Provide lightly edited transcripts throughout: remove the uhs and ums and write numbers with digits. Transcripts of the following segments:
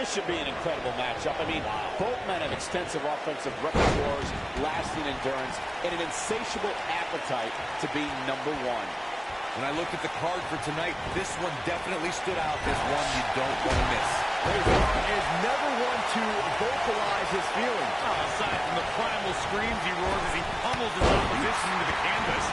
This should be an incredible matchup. I mean, both men have extensive offensive repertoires, lasting endurance, and an insatiable appetite to be number one. When I looked at the card for tonight, this one definitely stood out as one you don't want to miss. Razor is never one to vocalize his feelings. Aside from the primal screams he roars as he pummels his opposition into the canvas.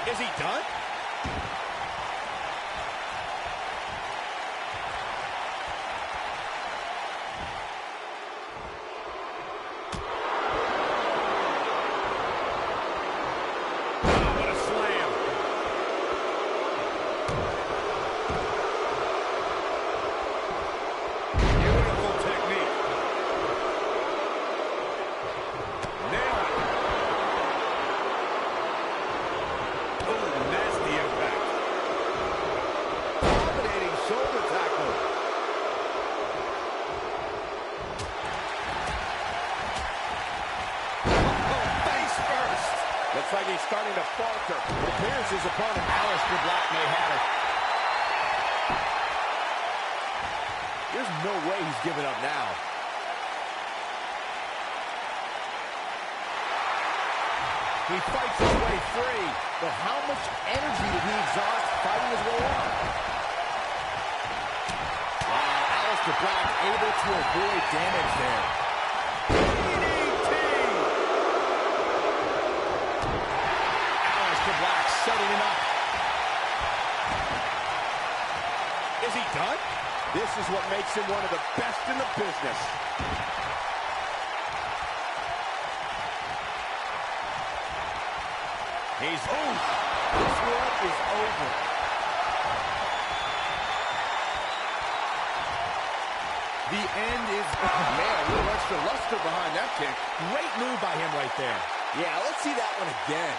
Is he done? What a slam. Beautiful technique. Nail it. Nasty impact. Dominating shoulder tackle. Oh, face first. Looks like he's starting to falter. It appears his opponent, Aleister Black, may have it. There's no way he's giving up now. He fights his way free, but how much energy did he exhaust fighting his way up? Wow, Aleister Black able to avoid damage there. DDT. Aleister Black setting him up. Is he done? This is what makes him one of the best in the business. This one is over. The end is, man, a little extra luster behind that kick. Great move by him right there. Yeah, let's see that one again.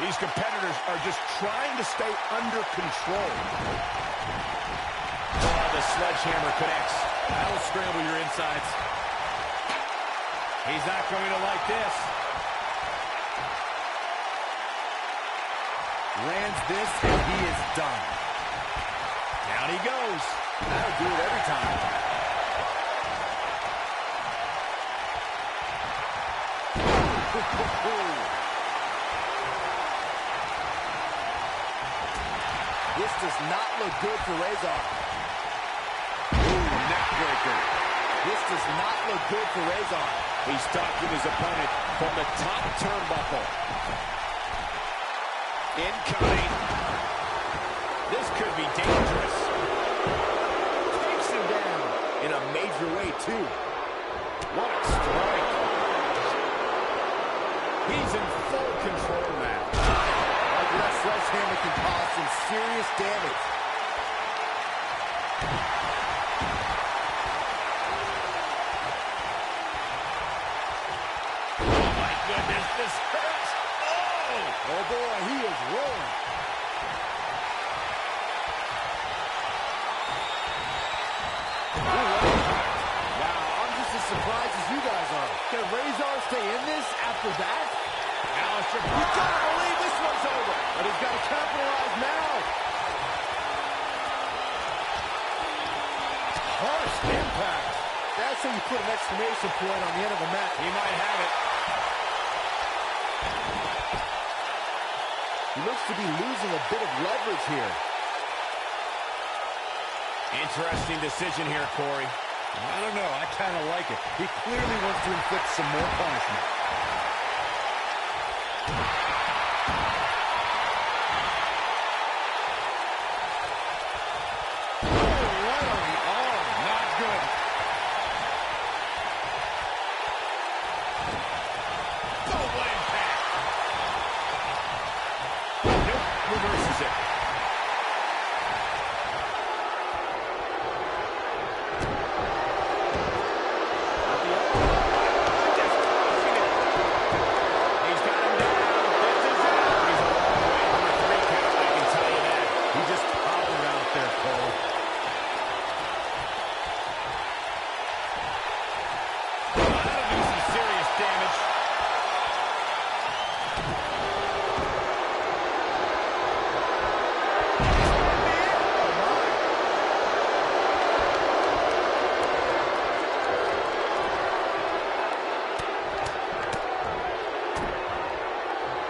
These competitors are just trying to stay under control. Oh, the sledgehammer connects. That'll scramble your insides. He's not going to like this. Lands this, and he is done. Down he goes. That'll do it every time. This does not look good for Razor. Ooh, neck breaker. This does not look good for Razor. He's stalking his opponent from the top turnbuckle. Incoming. This could be dangerous. Takes him down in a major way, too. What a strike. He's in full control now. That sledgehammer can cause some serious damage. Oh, my goodness, this hurts. Oh boy, he is rolling. Wow, I'm just as surprised as you guys are. Can Razor stay in this after that? Aleister You Black. gotta believe this one's over. But he's got to capitalize now. Harsh impact. That's how you put an exclamation point on the end of a match. He might have it. He looks to be losing a bit of leverage here. Interesting decision here, Corey. I don't know. I kind of like it. He clearly wants to inflict some more punishment. Right on the arm. Not good.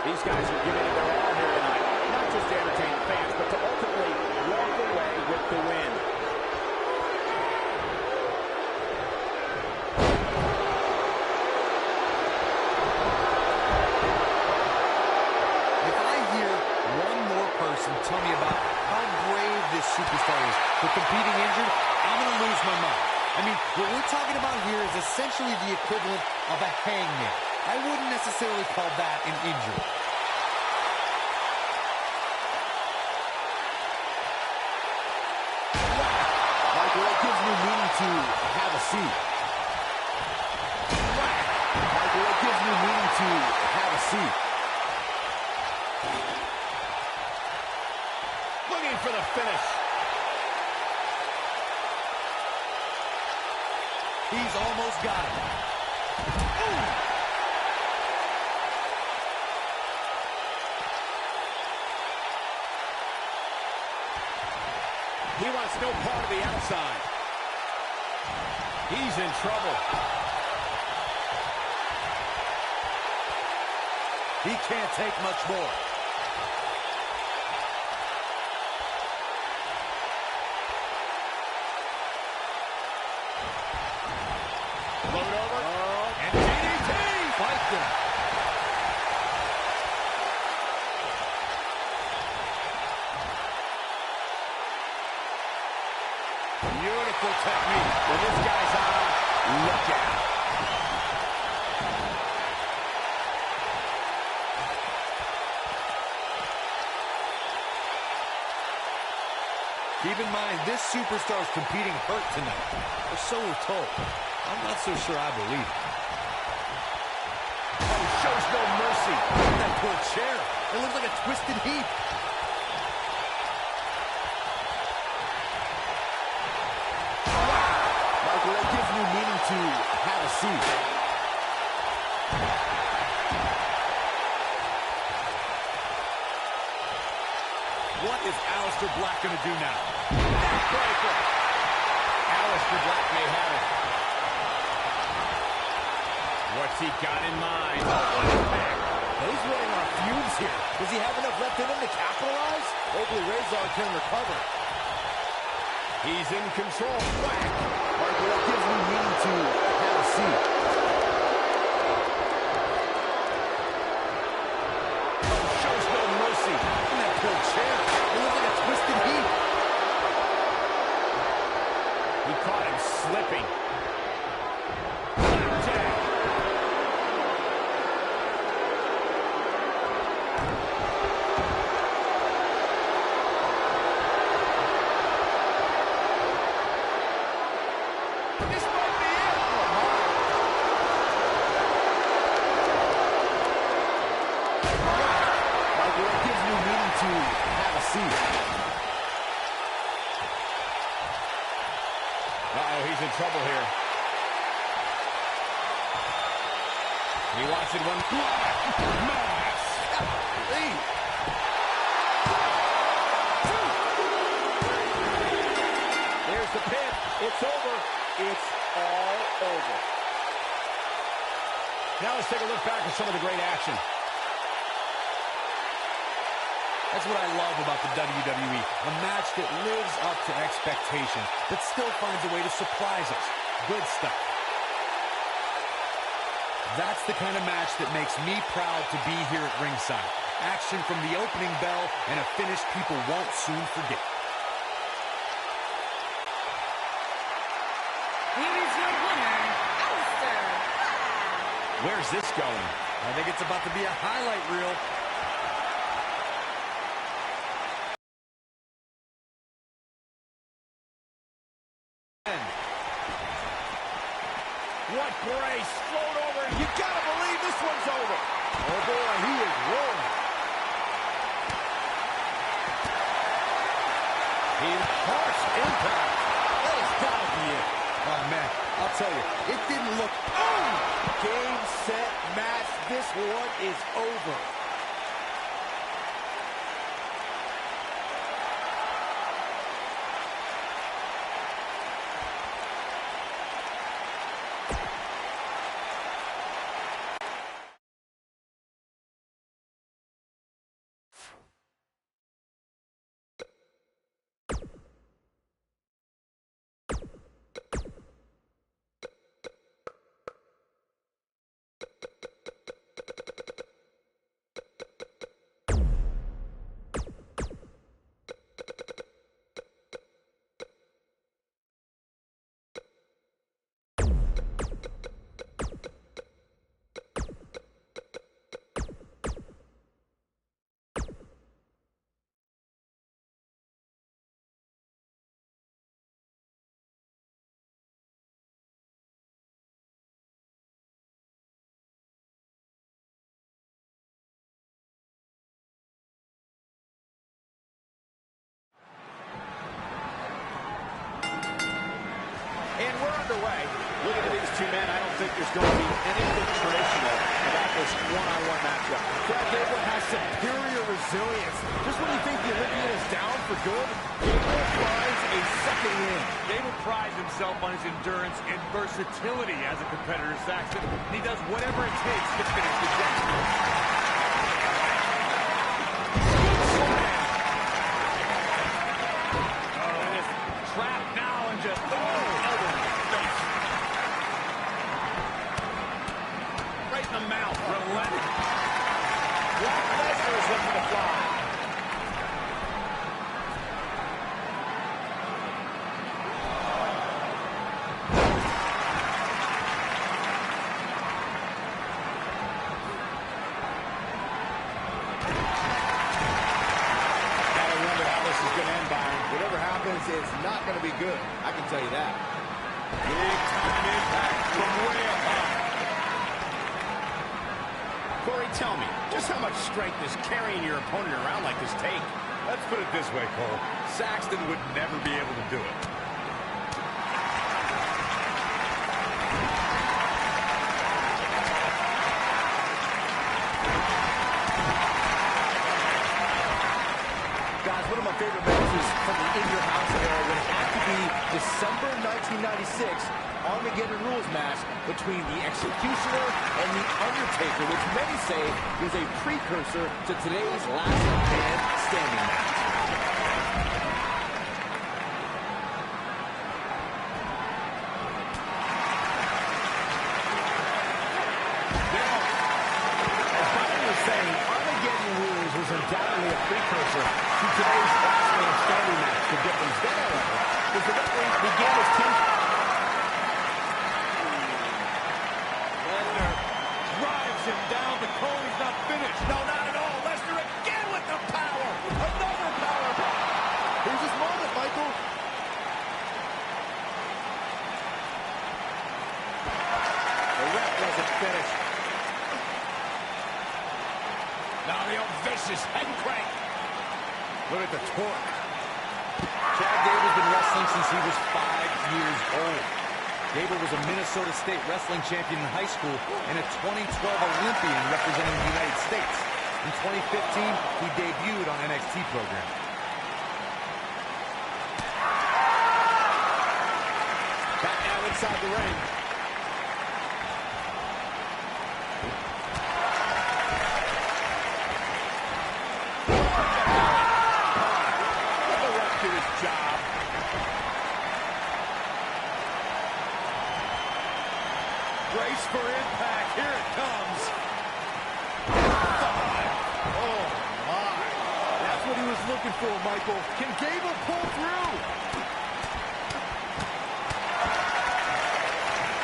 These guys are giving it their all here tonight, not just to entertain fans, but to ultimately walk away with the win. If I hear one more person tell me about how brave this superstar is for competing injured, I'm going to lose my mind. I mean, what we're talking about here is essentially the equivalent of a hangnail. I wouldn't necessarily call that an injury. Michael, that gives me meaning to have a seat. Michael, that gives me meaning to have a seat. Looking for the finish. He's almost got it. He wants no part of the outside. He's in trouble. He can't take much more. Load over. And DDT. Fight them. Beautiful technique. When this guy's on, look out. Keep in mind, this superstar is competing hurt tonight. Or so we're told. I'm not so sure I believe it. Oh, shows no mercy. That poor chair. It looks like a twisted heap. Michael, that gives me meaning to have a seat. What is Aleister Black going to do now? Backbreaker. Aleister Black may have it. What's he got in mind? Oh, what impact. He's running on fumes here. Does he have enough left in him to capitalize? Hopefully Razor can recover. He's in control. Whack. Michael, that gives me meaning to have a seat. Shows no mercy. And that poor chair. It looks like a twisted heap. He caught him slipping. Flapjack. This might be it. Michael, that gives me meaning to have a seat. Uh-oh, he's in trouble here. He wants it one. Mass. There's the pin. It's over. It's all over. Now let's take a look back at some of the great action. That's what I love about the WWE. A match that lives up to expectations, but still finds a way to surprise us. Good stuff. That's the kind of match that makes me proud to be here at ringside. Action from the opening bell and a finish people won't soon forget. Here is your winner, Aleister Black. Where's this going? I think it's about to be a highlight reel. What grace. Float over. You gotta believe this one's over. Oh boy, he is rolling. He harsh impact. That has got to be it. Oh, man, I'll tell you, it didn't look... Game, set, match. This What is over? And we're underway. Looking at these two men, I don't think there's going to be anything traditional about this one-on-one matchup. Chad Gable has superior resilience. Just when you think the Olympian is down for good, Gable finds a second win. Gable prides himself on his endurance and versatility as a competitor, Saxton. And he does whatever it takes to finish the job. Trapped now and just elbow in the face. Right in the mouth. Relentless. Brock Lesnar is looking to fly. Gotta wonder how this is going to end, Byron. Whatever happens, it's not going to be good. I can tell you that. Big time impact from way up high. Corey, tell me, just how much strength does carrying your opponent around like this take? Let's put it this way, Cole. Saxton would never be able to do it. Guys, one of my favorite matches from the In Your House era would have to be December 1996 Armageddon Rules match between the Executioner and the Undertaker, which many say was a precursor to today's Last Man Standing match. As Byron was saying, Armageddon Rules was undoubtedly a precursor to today's Last Man Standing match. The difference there, however, was the referee began his team. Lesnar drives him down, but Cody's not finished. No, not at all. Lesnar again with the power. Another power bomb. Here's his moment, Michael. The ref wasn't finished. Now the old vicious head crank. Look at the torque. Chad Gable's been wrestling since he was 5 years old. Gable was a Minnesota State wrestling champion in high school and a 2012 Olympian representing the United States. In 2015, he debuted on NXT program. Back now inside the ring. Let the ref do his job. Brace for impact. Here it comes. Oh, my. That's what he was looking for, Michael. Can Gable pull through?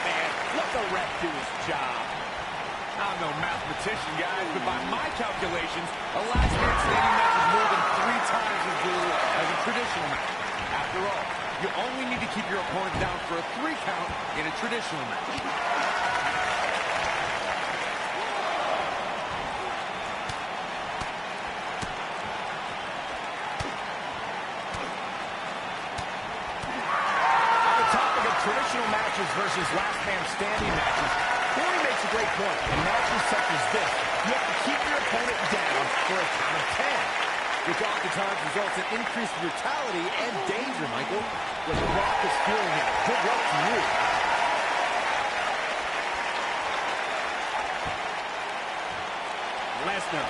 Man, let the ref do his job. I'm no mathematician, guys, but by my calculations, a last man standing match is more than 3 times as brutal as a traditional match. After all, you only need to keep your opponent down for a 3 count in a traditional match. On the topic of traditional matches versus last man standing matches, Corey makes a great point. In matches such as this, you have to keep your opponent down for a count of 10. Which oftentimes results in increased brutality and danger, Michael. When Brock is feeling it, good luck to you. Lesnar.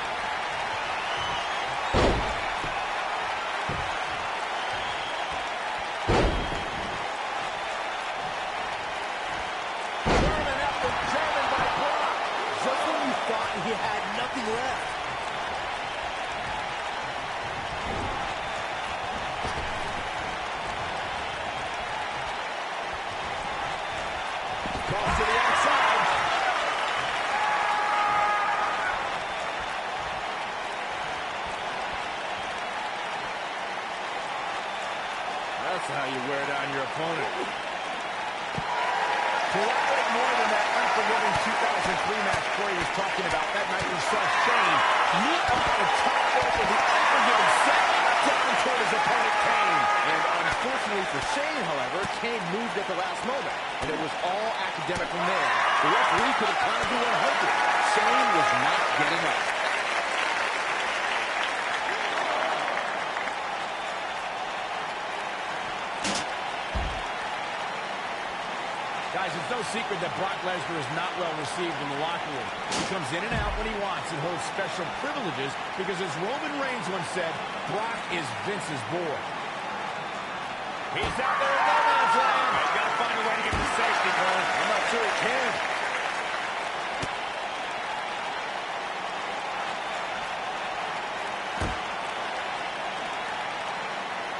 German after German by Brock. Just when you thought he had nothing left. Cross to the outside. That's how you wear down your opponent. To elaborate more than that unforgiving 2003 match Corey was talking about, that night we saw Shane leap up the top rope of the unforgiving set down toward his opponent Kane. And unfortunately for Shane, however, Kane moved at the last moment, and it was all academic from there. The referee could have counted to 100. Shane was not getting up. Guys, it's no secret that Brock Lesnar is not well received in the locker room. He comes in and out when he wants and holds special privileges because, as Roman Reigns once said, Brock is Vince's boy. He's out there in no man's land. He's got to find a way to get to safety, Cole. I'm not sure he can.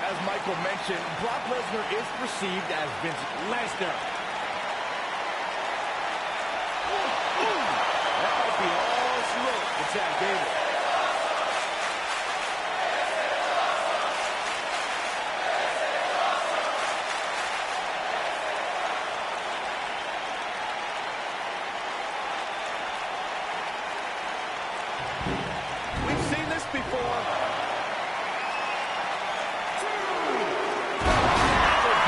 As Michael mentioned, Brock Lesnar is perceived as Vince Lesnar. That might be all she wrote for Chad Gable. We've seen this before.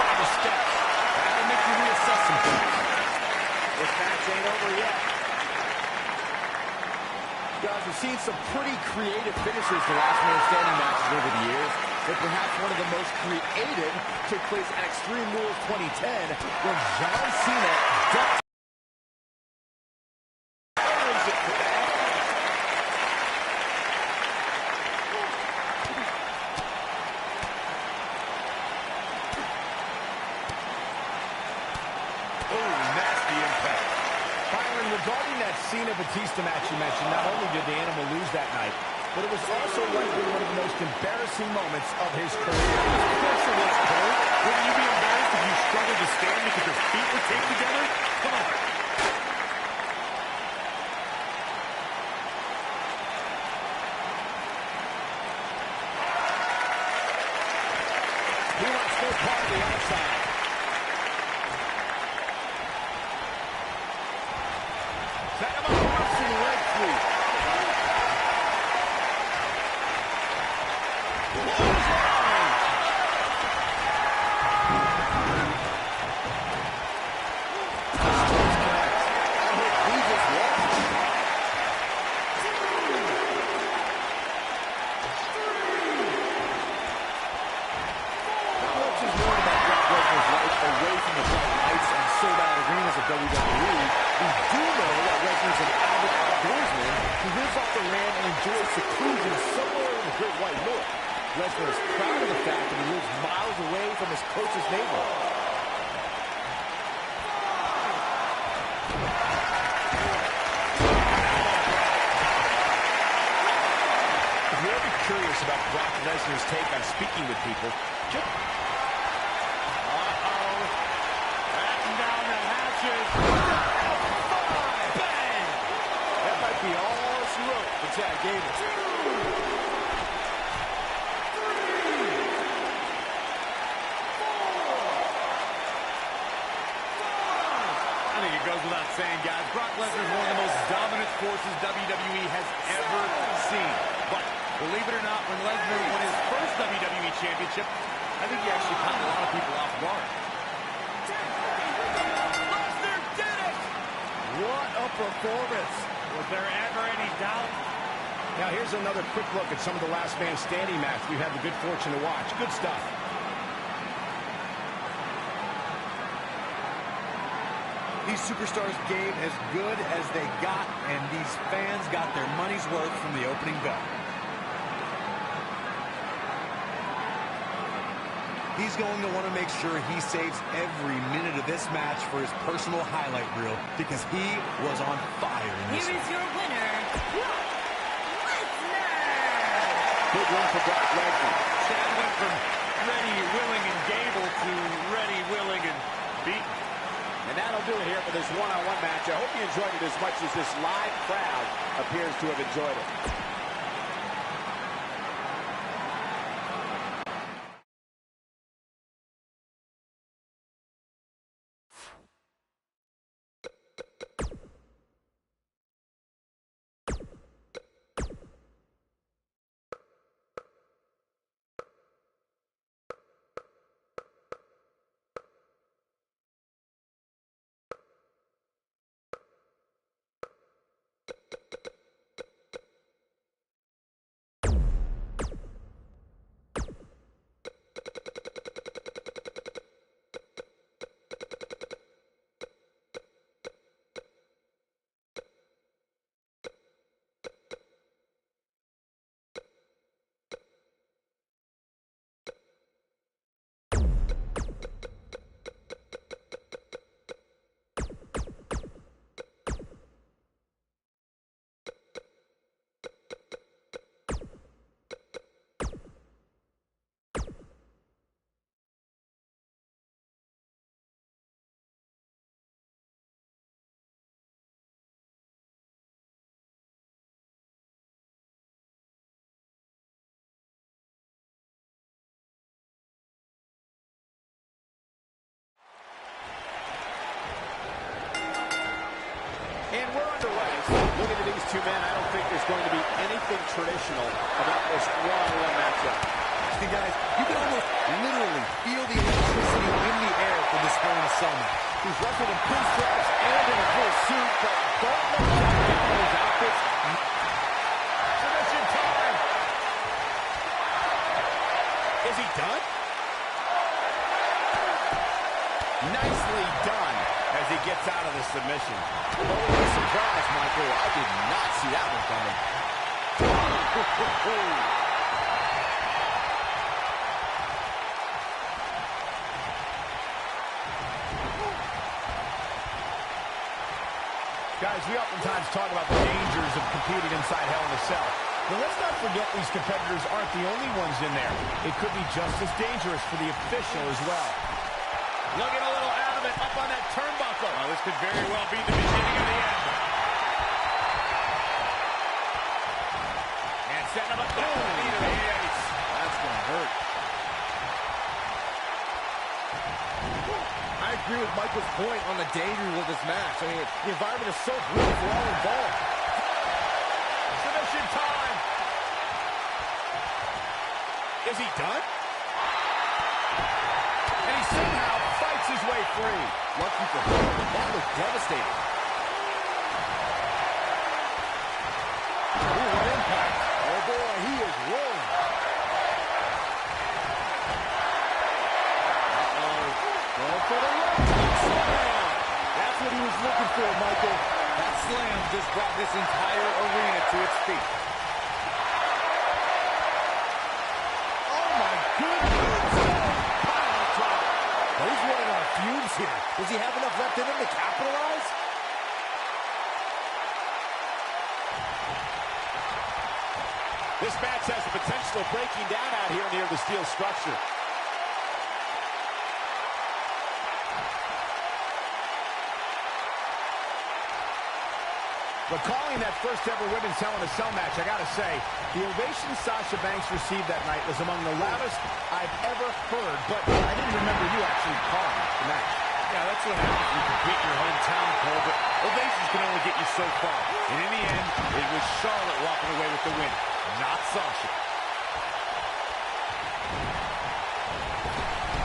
By the steps. That'll make you reassess some things. This match ain't over yet. Guys, we've seen some pretty creative finishes to last man standing matches over the years, but perhaps one of the most creative took place at Extreme Rules 2010 when John Cena ducked it for that. Oh, nasty impact. Byron, regarding that Cena-Batista match you mentioned, not only did the Animal lose that night, but it was also likely one of the most embarrassing moments of his career. Of course it was, Cole. Wouldn't you be embarrassed if you struggled to stand because your feet were taped together? Come on. He wants no part of the outside. Set him up, Russian leg sweep. WWE. We do know that Lesnar's an avid outdoorsman who lives off the land and enjoys seclusion somewhere in the Great White North. Lesnar is proud of the fact that he lives miles away from his closest neighbor. If you're ever curious about Brock Lesnar's take on speaking with people, just... That might be all she wrote for Chad Gable. I think it goes without saying, guys, Brock Lesnar is one of the most dominant forces WWE has ever seen. But believe it or not, when Lesnar won his first WWE Championship, I think he actually caught a lot of people off guard. What performance. Was there ever any doubt? Now here's another quick look at some of the last man standing match we've had the good fortune to watch. Good stuff. These superstars gave as good as they got, and these fans got their money's worth from the opening bell. He's going to want to make sure he saves every minute of this match for his personal highlight reel because he was on fire in this. Here is your winner, Brock Lesnar. Big win for Brock Lesnar. Chad went from ready, willing, and Gable to ready, willing, and beaten. And that'll do it here for this one-on-one match. I hope you enjoyed it as much as this live crowd appears to have enjoyed it. And we're underway. Looking at these two men, I don't think there's going to be anything traditional about this one-on-one matchup. See, guys, you can almost literally feel the electricity in the air for this Hell in a Cell match. He's wrestled in pinstripes and in a full suit, but don't let Jack down on his outfits. Submission time. Is he done? Nicely done as he gets out of the submission. Totally surprised, Michael. I did not see that one coming. Guys, we oftentimes talk about the dangers of competing inside Hell in a Cell. But let's not forget these competitors aren't the only ones in there. It could be just as dangerous for the official as well. Looking a little out of it, up on that turnbuckle. Oh, this could very well be the beginning of the end. And setting him up to the knee to the ace. That's going to hurt. I agree with Michael's point on the dangers of this match. I mean, the environment is so brutal for all involved. Submission time. Is he done? And he somehow fights his way free. Lucky for him, that was devastating. Ooh, what impact. Oh boy, he is rolling. Going for the right slam. That's what he was looking for, Michael. That slam just brought this entire arena to its feet. Oh my goodness. Pile drop. Well, he's running on fumes here. Does he have enough left in him to capitalize? This match has the potential of breaking down out here near the steel structure. Recalling that first ever women's Hell in a Cell match, I gotta say, the ovation Sasha Banks received that night was among the loudest I've ever heard, but I didn't remember you actually calling the match. Yeah, that's what happens when you compete in your hometown, Cole, but ovations can only get you so far. And in the end, it was Charlotte walking away with the win, not Sasha.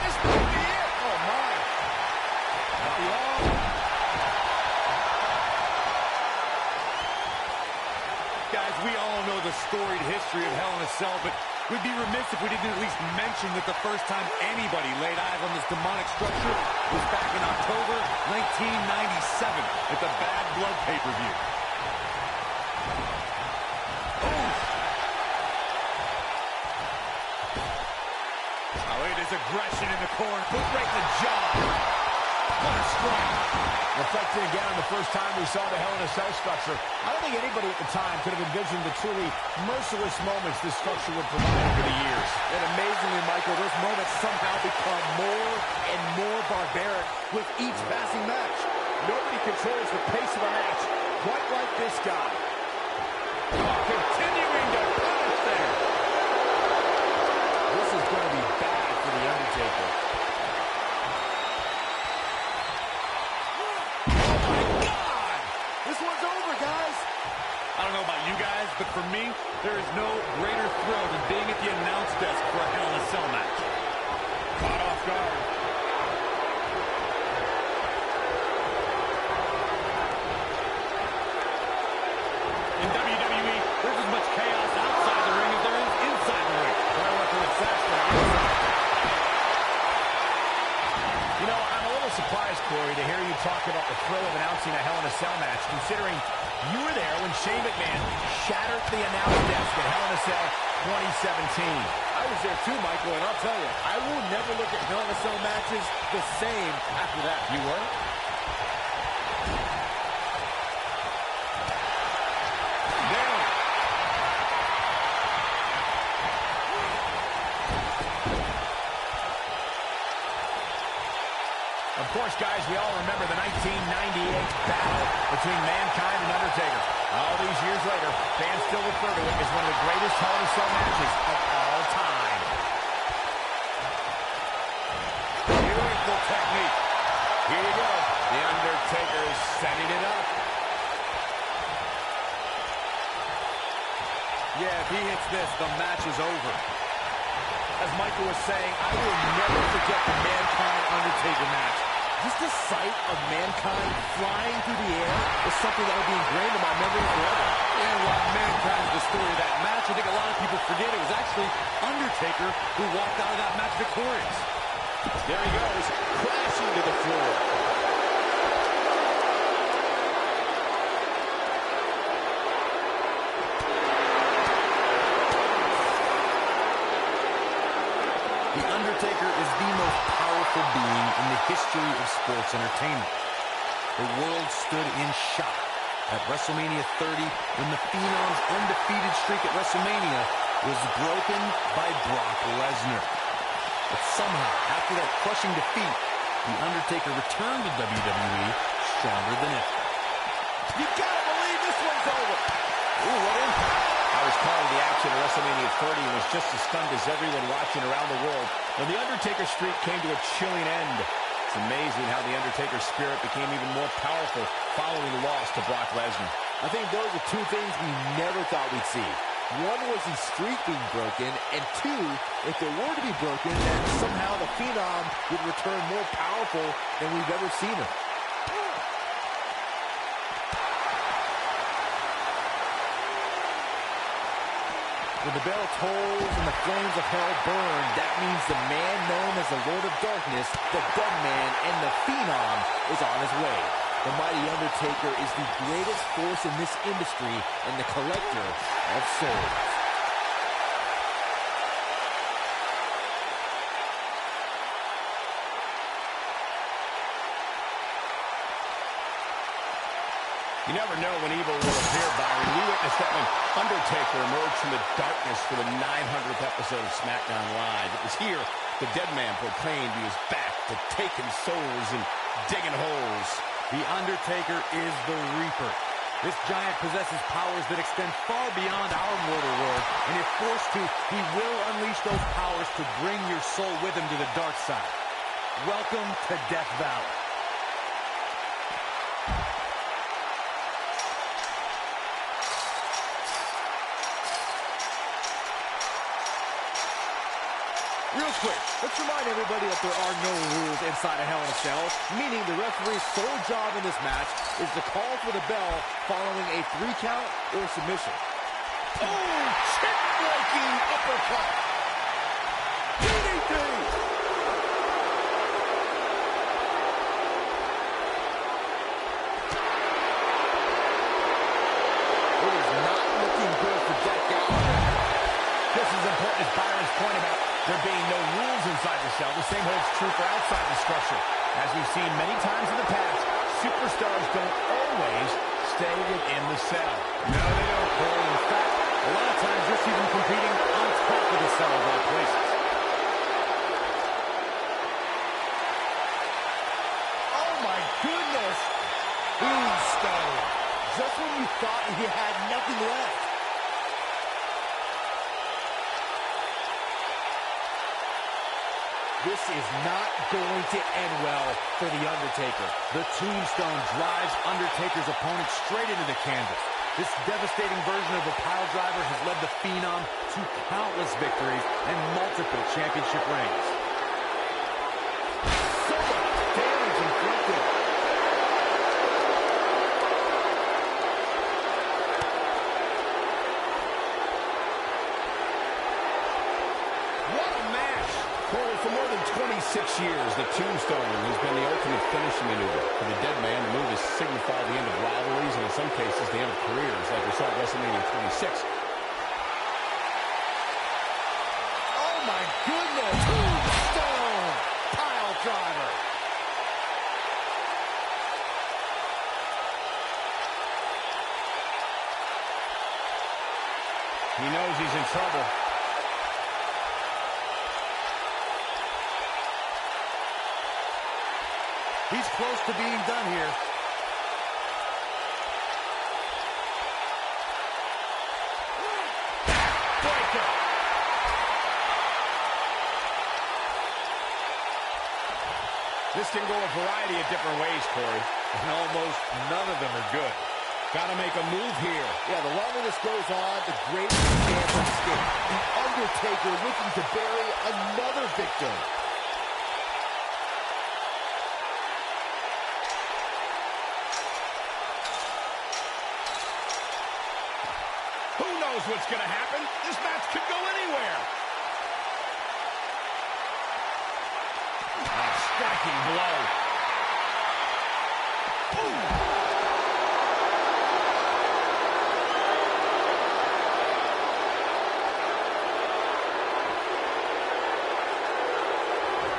This could be it! Oh my! the storied history of Hell in a Cell, but we'd be remiss if we didn't at least mention that the first time anybody laid eyes on this demonic structure was back in October 1997 at the Bad Blood pay-per-view. Oh, it is aggression in the corner. Boot right in the jaw. What a strike. Reflecting again on the first time we saw the Hell in a Cell structure, I don't think anybody at the time could have envisioned the truly merciless moments this structure would provide over the years. And amazingly, Michael, those moments somehow become more and more barbaric with each passing match. Nobody controls the pace of a match quite like this guy. Oh, continuing to punish there. This is going to be bad for The Undertaker. I don't know about you guys, but for me, there is no greater thrill than being at the announce desk for a Hell in a Cell match. Caught off guard. In WWE, there's as much chaos outside the ring as there is inside the ring. You know, I'm a little surprised, Corey, to hear you talk about the thrill of announcing a Hell in a Cell match, considering you were there when Shane McMahon shattered the announce desk at Hell in a Cell 2017. I was there too, Michael, and I'll tell you, I will never look at Hell in a Cell matches the same after that. You were? Of course, guys, we all remember the 1998 battle between Mankind and Undertaker. All these years later, fans still refer to it as one of the greatest Hell in a Cell matches of all time. Beautiful technique. Here you go. The Undertaker is setting it up. Yeah, if he hits this, the match is over. As Michael was saying, I will never forget the Mankind-Undertaker match. Just the sight of Mankind flying through the air is something that will be ingrained in my memory forever. And while Mankind's the story of that match, I think a lot of people forget it was actually Undertaker who walked out of that match victorious. There he goes, crashing to the floor. The Undertaker is the most powerful being in the history of sports entertainment. The world stood in shock at WrestleMania 30 when the Phenom's undefeated streak at WrestleMania was broken by Brock Lesnar. But somehow, after that crushing defeat, The Undertaker returned to WWE stronger than ever. You gotta believe this one's over. Ooh, what impact. I was calling the action at WrestleMania 30 and was just as stunned as everyone watching around the world when the Undertaker streak came to a chilling end. It's amazing how the Undertaker's spirit became even more powerful following the loss to Brock Lesnar. I think those are two things we never thought we'd see. One was his streak being broken, and two, if it were to be broken, then somehow the Phenom would return more powerful than we've ever seen him. When the bell tolls and the flames of hell burn, that means the man known as the Lord of Darkness, the Dead Man, and the Phenom is on his way. The mighty Undertaker is the greatest force in this industry and the collector of souls. You never know when evil will appear, Byron. We witnessed that when Undertaker emerged from the darkness for the 900th episode of SmackDown Live. It was here the Dead Man proclaimed he was back to taking souls and digging holes. The Undertaker is the Reaper. This giant possesses powers that extend far beyond our mortal world, and if forced to, he will unleash those powers to bring your soul with him to the dark side. Welcome to Death Valley. Real quick, let's remind everybody that there are no rules inside a Hell in a Cell, meaning the referee's sole job in this match is to call for the bell following a 3 count or submission. Oh, chin-breaking uppercut. DDT. It is not looking good for Jack Gallagher. Just as important as Byron's point about there being no rules inside the cell, the same holds true for outside the structure. As we've seen many times in the past, superstars don't always stay within the cell. No, they don't, Cole. In fact, a lot of times they're even competing on top of the cell of all places. Oh, my goodness. Tombstone. Just when you thought he had nothing left. This is not going to end well for The Undertaker. The Tombstone drives Undertaker's opponent straight into the canvas. This devastating version of a pile driver has led the Phenom to countless victories and multiple championship reigns. So much damage inflicted. What a match. Cole, for more than 26 years, the Tombstone has been the ultimate finishing maneuver. For the dead man, the move has signified the end of rivalries and in some cases the end of careers, like we saw at WrestleMania 26. Oh my goodness! Tombstone! Pile driver! He knows he's in trouble. He's close to being done here. Breaker! This can go a variety of different ways, Corey. And almost none of them are good. Got to make a move here. Yeah, the longer this goes on, the greater the chance of escape. The Undertaker looking to bury another victim. Who knows what's going to happen? This match could go anywhere. A striking blow.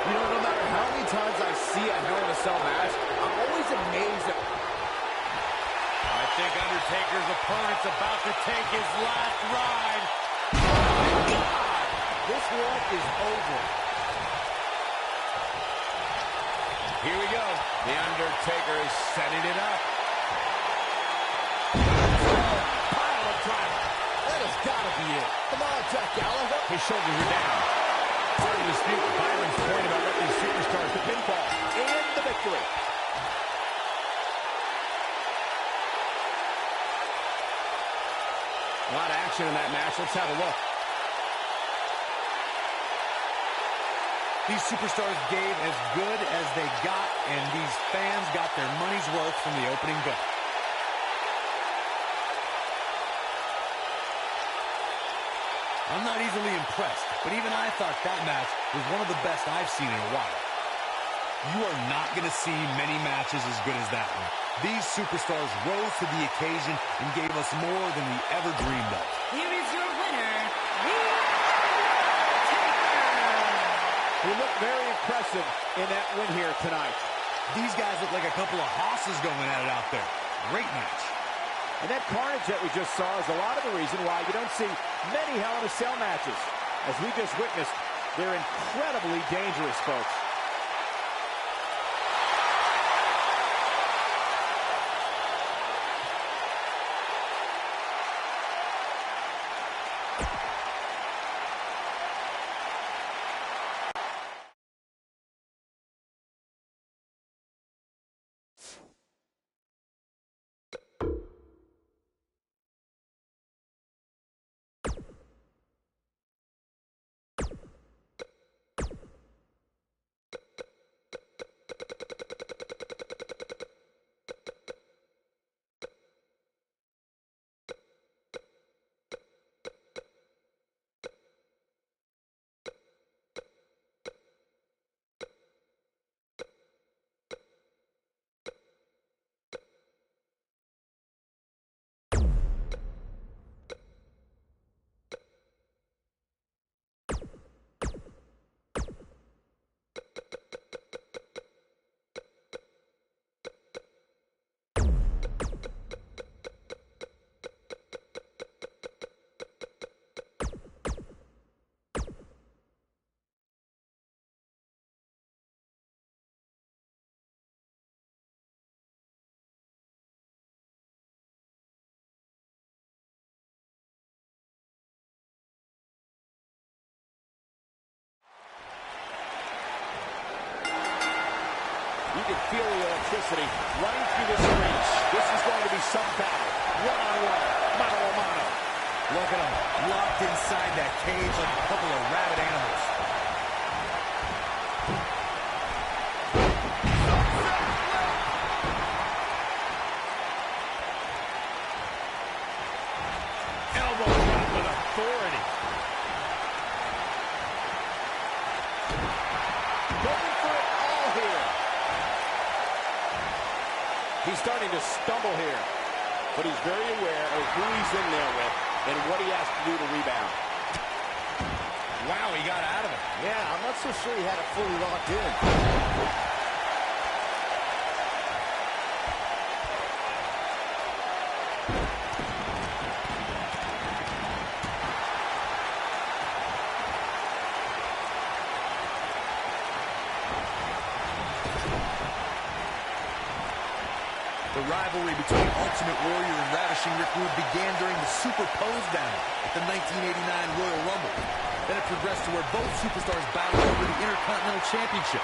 You know, no matter how many times I see a Hell in a Cell match, I'm always amazed at... I think Undertaker's opponent's about to take his last ride. This one is over. Here we go. The Undertaker is setting it up. Pile driver. That has got to be it. Come on, Jack Gallagher. His shoulders are down. Part of the dispute with Byron's point about what these superstars to pinfall. And the victory. A lot of action in that match. Let's have a look. These superstars gave as good as they got, and these fans got their money's worth from the opening bell. I'm not easily impressed, but even I thought that match was one of the best I've seen in a while. You are not going to see many matches as good as that one. These superstars rose to the occasion and gave us more than we ever dreamed of. Here is your winner, The Undertaker. He looked very impressive in that win here tonight. These guys look like a couple of hosses going at it out there. Great match. And that carnage that we just saw is a lot of the reason why you don't see many Hell in a Cell matches. As we just witnessed, they're incredibly dangerous, folks. can feel the electricity running through this ring. This is going to be some battle. One-on-one, mano-a-mano. Look at them, locked inside that cage like a couple of rabid animals. Elbow drop with authority. Going for it all here. He's starting to stumble here, but he's very aware of who he's in there with and what he has to do to rebound. Wow, he got out of it. Yeah, I'm not so sure he had it fully locked in. The rivalry between Ultimate Warrior and Ravishing Rick Rude began during the Super Pose Down at the 1989 Royal Rumble. Then it progressed to where both superstars battled over the Intercontinental Championship.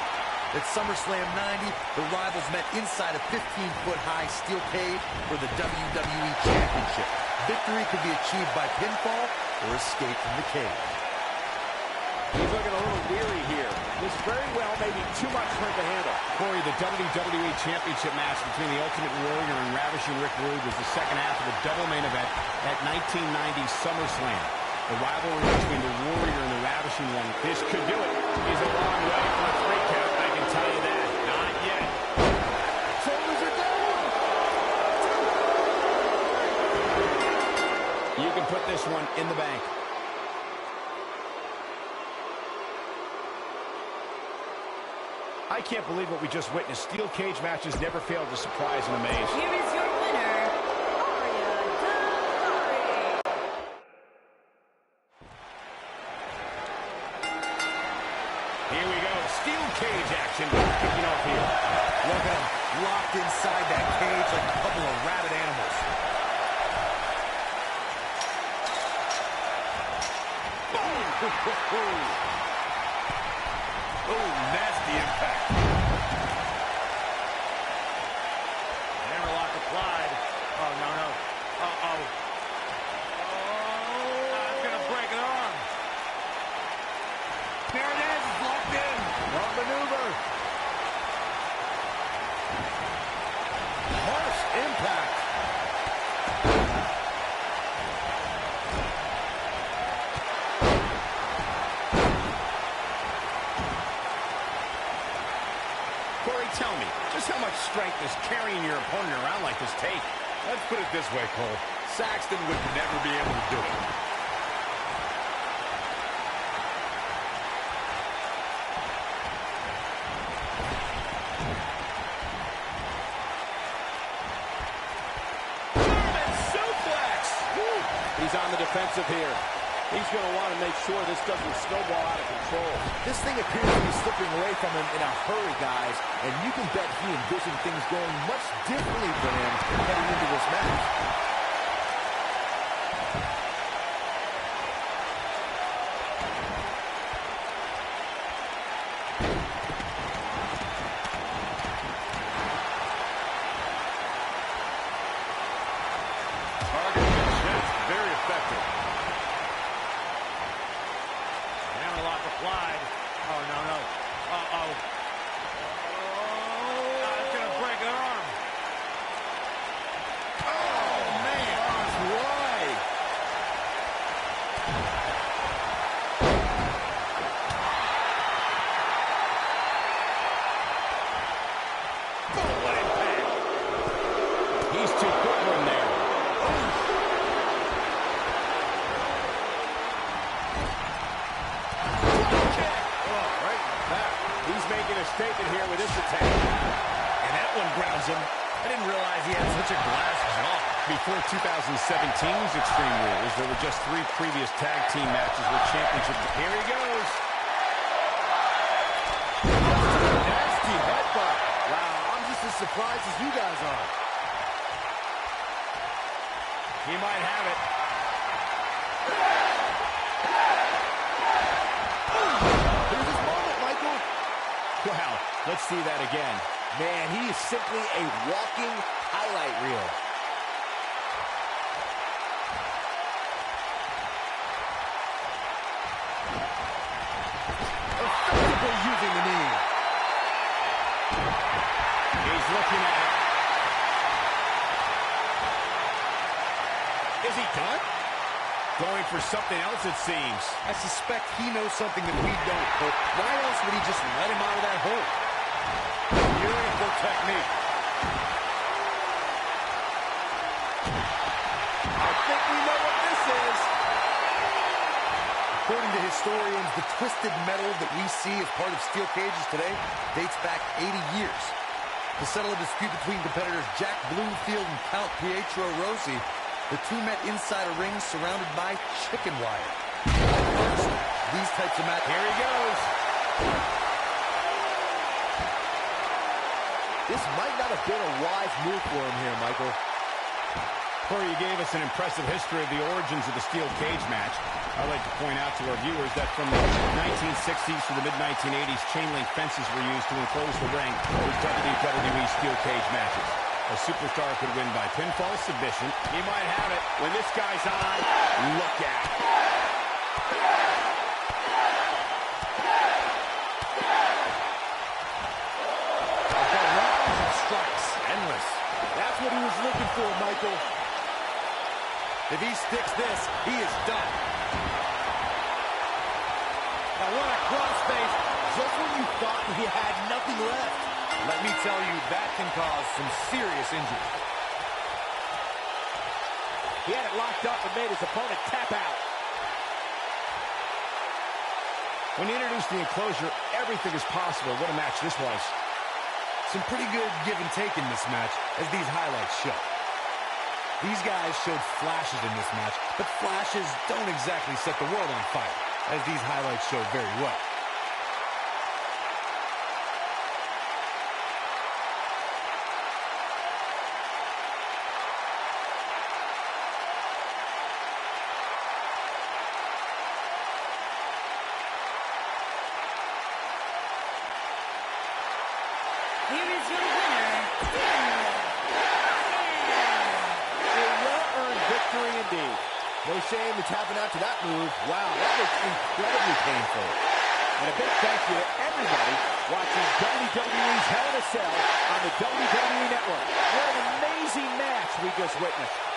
At SummerSlam 90, the rivals met inside a 15-foot-high steel cage for the WWE Championship. Victory could be achieved by pinfall or escape from the cage. He's looking a little weary here. This very well may be too much for him to handle. Corey, the WWE Championship match between the Ultimate Warrior and Ravishing Rick Rude was the second half of the double main event at 1990 SummerSlam. The rivalry between the Warrior and the Ravishing One. This could do it. He's a long way from a 3 count, I can tell you that. Not yet. Shoulders are down. You can put this one in the bank. I can't believe what we just witnessed. Steel cage matches never fail to surprise and amaze. Here is your winner, Arya Daivari. Here we go. Steel cage action kicking off here. Look at them, locked inside that cage like a couple of rabid animals. Oh, nasty impact. Hammerlock applied. Oh, no, no. Uh-oh. That's going to break an arm. There it is. It's locked in. Wrong maneuver. Harsh impact. Corey, tell me, just how much strength does carrying your opponent around like this take? Let's put it this way, Cole. Saxton would never be able to do it. German suplex! Woo! He's on the defensive here. He's going to want to make sure this doesn't snowball out of control. This thing appears to be slipping away from him in a hurry, guys, and you can bet he envisioned things going much differently for him heading into this match. Target to the chest. Very effective. Hammerlock applied. Oh, no, no. Uh-oh. That's going to break an arm. Oh, man! Why? Oh, what impact! He's too quick for him there. He's making a statement here with this attack. And that one grounds him. I didn't realize he had such a glass jaw. Before 2017's Extreme Rules, there were just 3 previous tag team matches with championship. Here he goes. Nasty headbutt. Wow, I'm just as surprised as you guys are. He might have it. Here's his moment, Michael. Well, let's see that again. Man, he is simply a walking highlight reel. Effectively using the knee. He's looking at it. Is he done? Going for something else, it seems. I suspect he knows something that we don't, but why else would he just let him out of that hole? Beautiful technique. I think we know what this is. According to historians, the twisted metal that we see as part of steel cages today dates back 80 years. To settle a dispute between competitors Jack Bloomfield and Count Pietro Rossi, the two met inside a ring surrounded by chicken wire. First, these types of matches. Here he goes. This might not have been a wise move for him here, Michael. Corey, you gave us an impressive history of the origins of the steel cage match. I'd like to point out to our viewers that from the 1960s to the mid-1980s, chain link fences were used to enclose the ring for WWE steel cage matches. A superstar could win by pinfall submission. He might have it. When this guy's on, look out. Strikes. Endless. That's what he was looking for, Michael. If he sticks this, he is done. Now what a crossface. Just when you thought he had nothing left. Let me tell you, that can cause some serious injury. He had it locked up and made his opponent tap out. When he introduced the enclosure, everything is possible. What a match this was. Some pretty good give and take in this match, as these highlights show. These guys showed flashes in this match, but flashes don't exactly set the world on fire, as these highlights show very well. Here is your winner, Daniel. A well-earned victory indeed. No shame in tapping out to that move. Wow, that was incredibly painful. And a big thank you to everybody watching WWE's Hell in a Cell on the WWE Network. What an amazing match we just witnessed.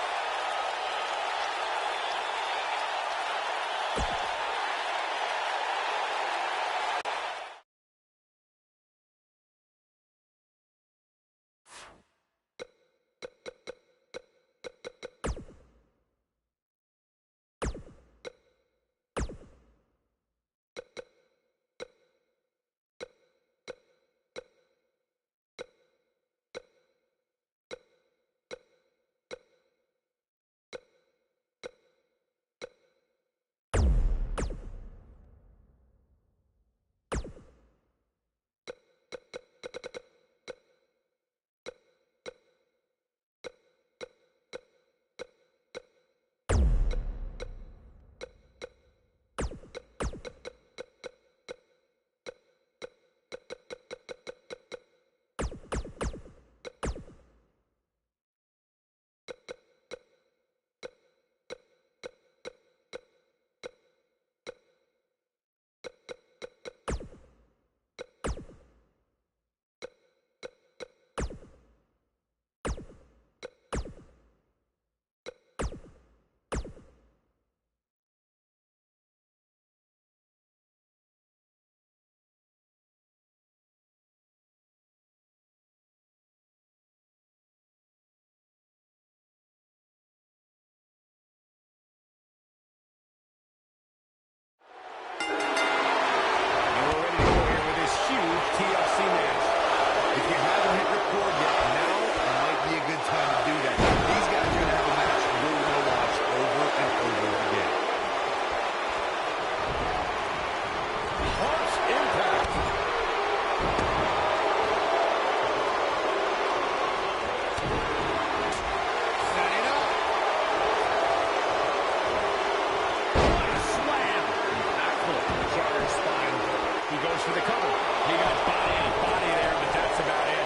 For the cover. He got body there, but that's about it.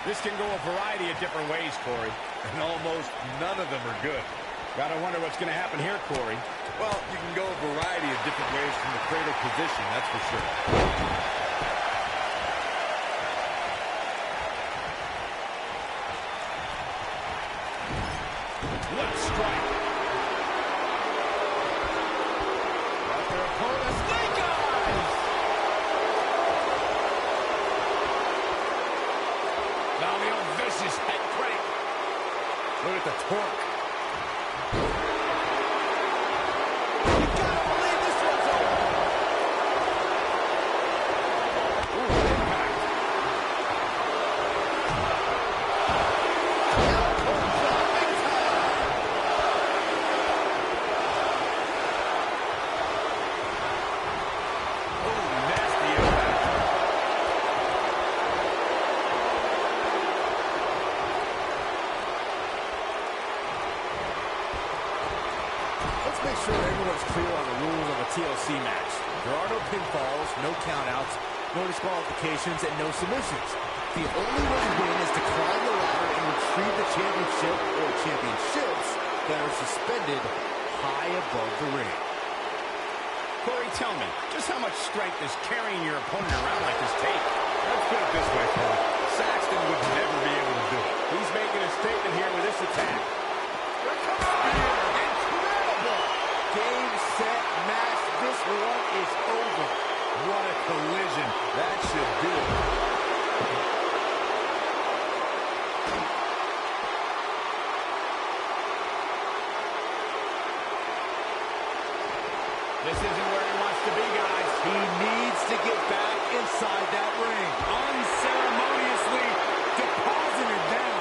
This can go a variety of different ways, Corey. And almost none of them are good. Gotta wonder what's gonna happen here, Corey. Well, you can go a variety of different ways from the cradle position, that's for sure. What a strike. Got their opponent. Snake eyes! Now the old vicious head crank. Look at the torque. Let's make sure everyone's clear on the rules of a TLC match. There are no pinfalls, no countouts, no disqualifications, and no submissions. The only way to win is to climb the ladder and retrieve the championship or championships that are suspended high above the ring. Corey, tell me, just how much strength is carrying your opponent around like this tape? Let's put it this way, Cole. Saxton would never be able to do it. He's making a statement here with this attack. Game, set, match. This one is over. What a collision. That should do it. This isn't where he wants to be, guys. He needs to get back inside that ring. Unceremoniously deposited down.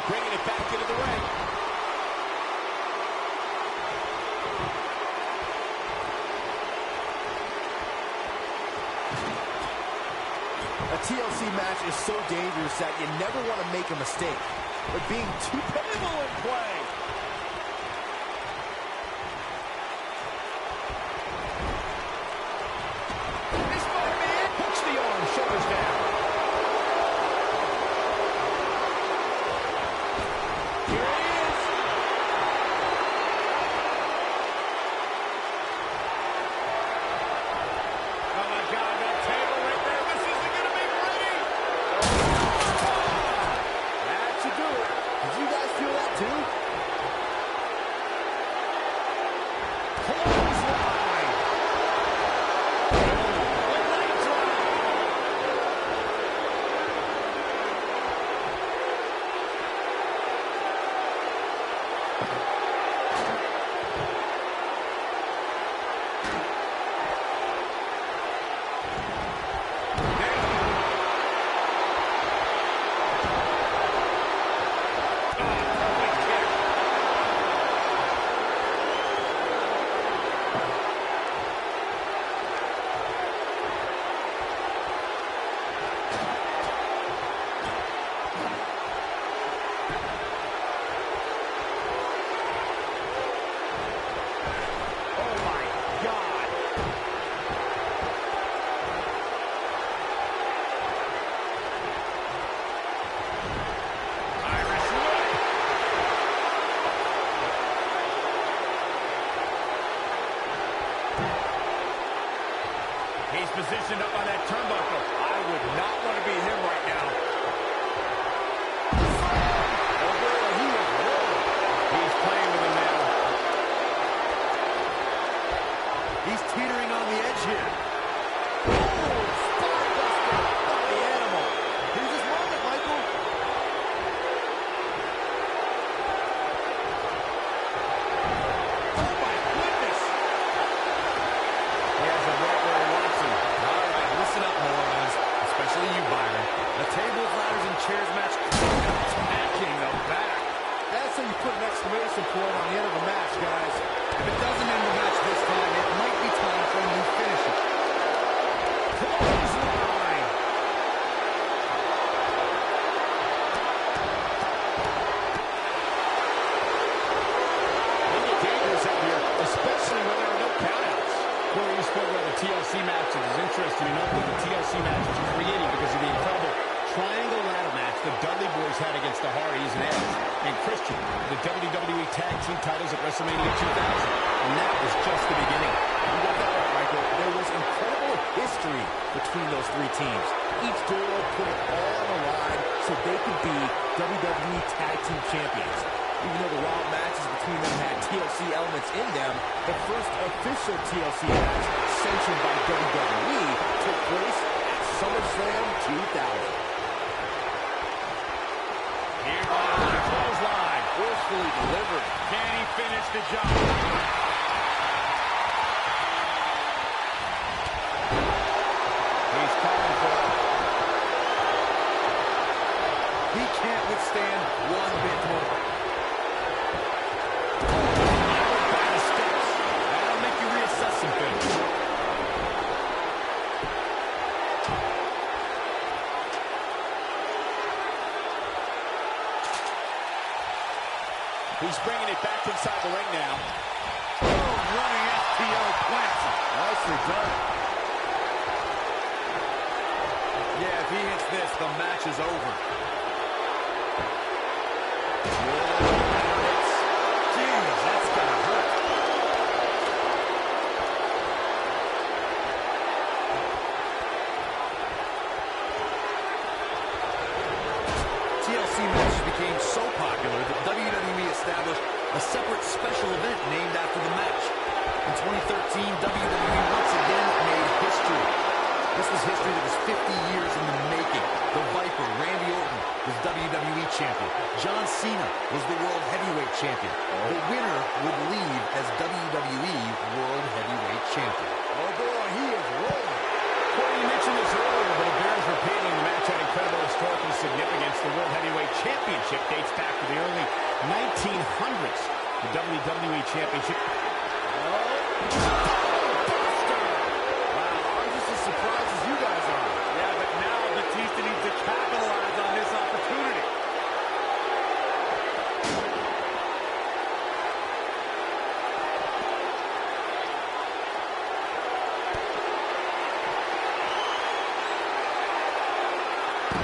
Bringing it back into the ring. A TLC match is so dangerous that you never want to make a mistake. But being too Pivot in play. This man hooks the arm, shoulders down. Here he is. Oh my God, that table right there. This isn't gonna be pretty. That should do it. Did you guys feel that too? Clothesline. The leg drop. Oh my God. Irish whip. He's positioned up on that turnbuckle. I would not want to be him right now. He's playing with him now. He's teetering on the edge here. Oh, spinebuster. What the animal. Here's his moment, Michael. Oh, my goodness. He has him right where he wants him. All right, listen up, morons. Especially you, Byron. A tables, ladders, and chairs match attacking the back. That's how you put an exclamation point on the end of a match, guys. If it doesn't end the match this time, it might be time for a new finisher. Clothesline. had against the Hardys and Edge. And Christian, the WWE Tag Team titles at WrestleMania 2000. And that was just the beginning. You got that right, Michael. There was incredible history between those three teams. Each duo put it all on the line so they could be WWE Tag Team Champions. Even though the wild matches between them had TLC elements in them, the first official TLC match sanctioned by WWE took place at SummerSlam 2000. Here on the clothesline. Forcefully delivered. Can he finish the job? He's calling for it. He can't withstand one bit more. By the steps. That'll make you reassess some things. He's bringing it back inside the ring now. Running FTO plants him. Nicely done. Yeah, if he hits this, the match is over. Jeez, that's gonna hurt. TLC matches became so popular that WWE established a separate special event named after the match. In 2013, WWE once again made history. This was history that was 50 years in the making. The Viper, Randy Orton, was WWE Champion. John Cena was the World Heavyweight Champion. The winner would leave as WWE World Heavyweight Champion. Oh boy, he is rolling. Corey, you mentioned this earlier, but it bears repeating. The match had incredible historical significance. The World Heavyweight Championship dates back to the early 1900s. The WWE Championship. Capitalize on this opportunity.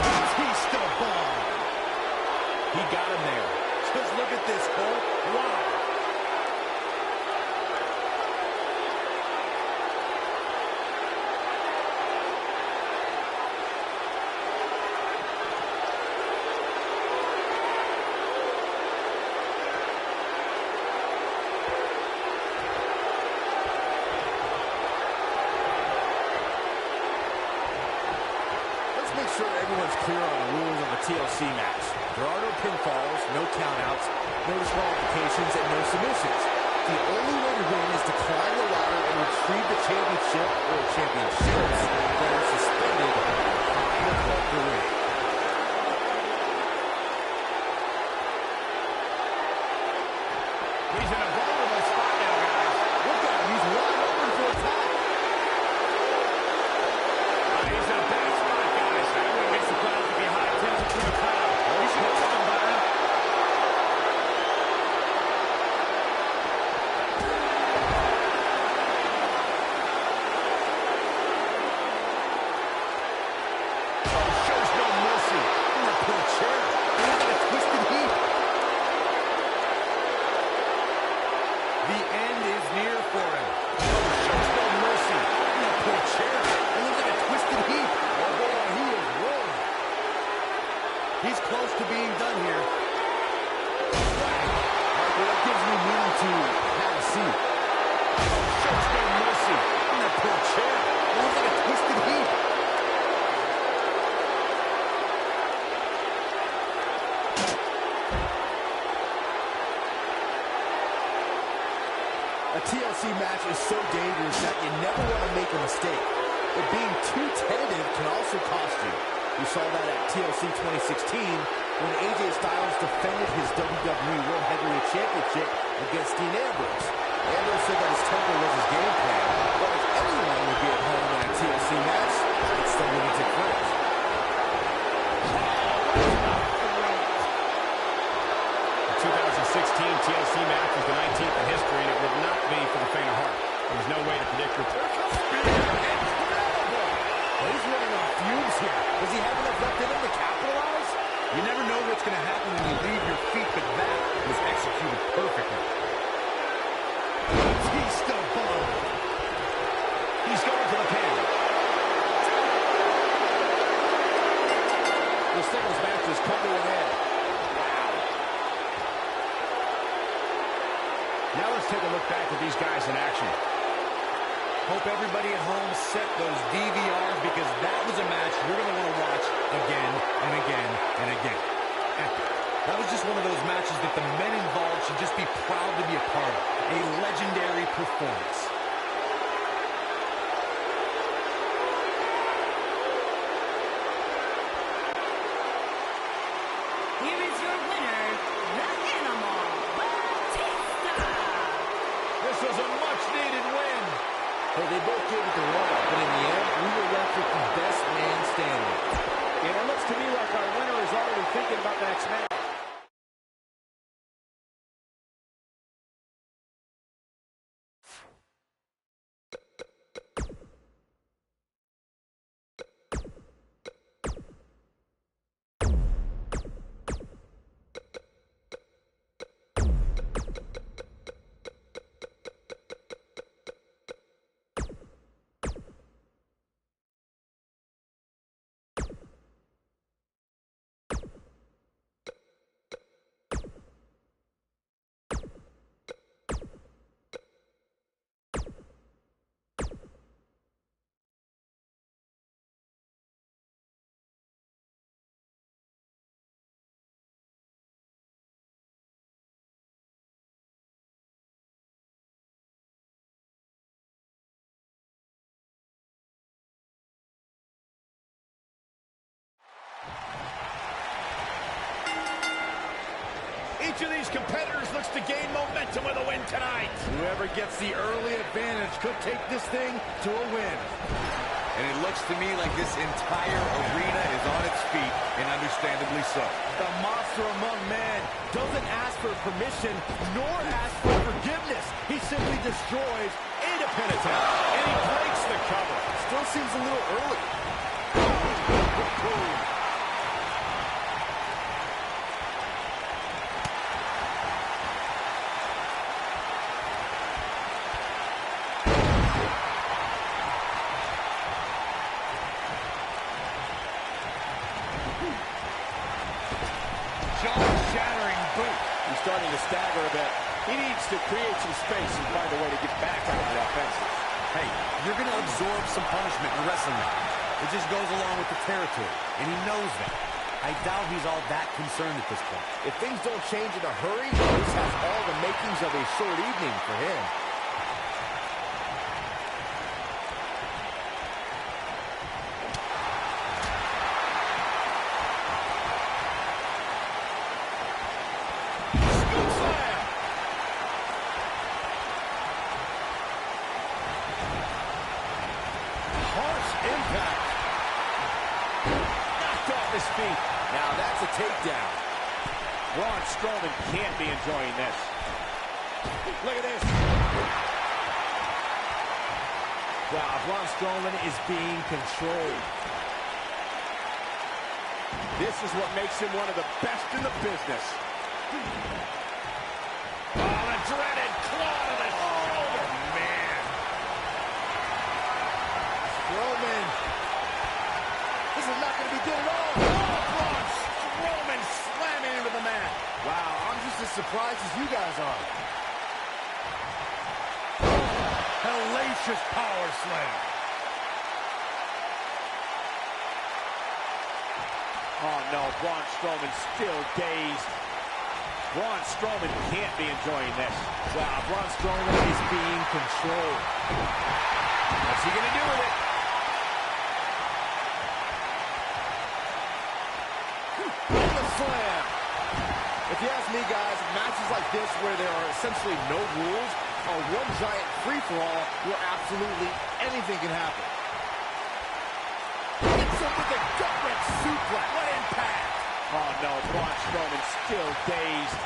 Batista bomb. He got him there. Just look at this, Cole. Wow. Make sure everyone's clear on the rules of a TLC match. There are no pinfalls, no countouts, no disqualifications, and no submissions. The only way to win is to climb the ladder and retrieve the championship or championships that are suspended above the ring. He's in a vulnerable spot now, guys. Look at him, he's wide open for attack. He's in a bad spot, guys. I wouldn't be surprised if he high attention to the crowd. He's hooked him, Byron. Oh, shows no mercy. In that poor chair. Look at a twisted heat. The end is near for him. Shows no mercy. In that poor chair. And look at a twisted heat. Oh boy, he is rolling. He's close to being done here. Michael, that gives me meaning to have a seat. Shows no mercy. In that poor chair. And look at a twisted heat. A TLC match is so dangerous that you never want to make a mistake. But being too tentative can also cost you. We saw that at TLC 2016 when AJ Styles defended his WWE World Heavyweight Championship against Dean Ambrose. Ambrose said that his tempo was his game plan, but if anyone would be at home in a TLC match, it's the lunatic fringe. The 2016 TLC match was the 19th in history, and it would not be for the faint of heart. There was no way to predict your He's running on fumes here. Does he have enough left in him to capitalize? You never know what's what's going to happen when you leave your feet, but that was executed perfectly. Batista bomb. He's going to the pin. The singles match has come to an end. Wow. Now let's take a look back at these guys in action. Hope everybody at home set those DVRs because that was a match you're going to want to watch again and again and again. Epic. That was just one of those matches that the men involved should just be proud to be a part of. A legendary performance. Here is your winner, the Animal, Batista. This was a much-needed win. Hey, they both gave it their all, but in the end, we were left with the best man standing. And it looks to me like our winner is already thinking about the next match. Each of these competitors looks to gain momentum with a win tonight. Whoever gets the early advantage could take this thing to a win. And it looks to me like this entire arena is on its feet, and understandably so. The monster among men doesn't ask for permission, nor ask for forgiveness. He simply destroys into pin attempt. And he breaks the cover. Still seems a little early. Jaw-shattering boot. He's starting to stagger a bit. He needs to create some space and find a way to get back out of the offensive. Hey, you're going to absorb some punishment in a wrestling match. It just goes along with the territory, and he knows that. I doubt he's all that concerned at this point. If things don't change in a hurry, this has all the makings of a short evening for him. Now that's a takedown. Braun Strowman can't be enjoying this. Look at this. Wow, Braun Strowman is being controlled. This is what makes him one of the best in the business. Oh, the dreaded claw to the shoulder. Man. Strowman. This is not going to be good at all. Braun Strowman slamming into the mat. Wow, I'm just as surprised as you guys are. Hellacious power slam. Oh no, Braun Strowman still dazed. Braun Strowman can't be enjoying this. Wow, Braun Strowman is being controlled. What's he gonna do with it? Slam. If you ask me, guys, matches like this where there are essentially no rules are one giant free-for-all where absolutely anything can happen. It's up with a gut-wrench suplex. What impact? Oh no, Braun Strowman still dazed.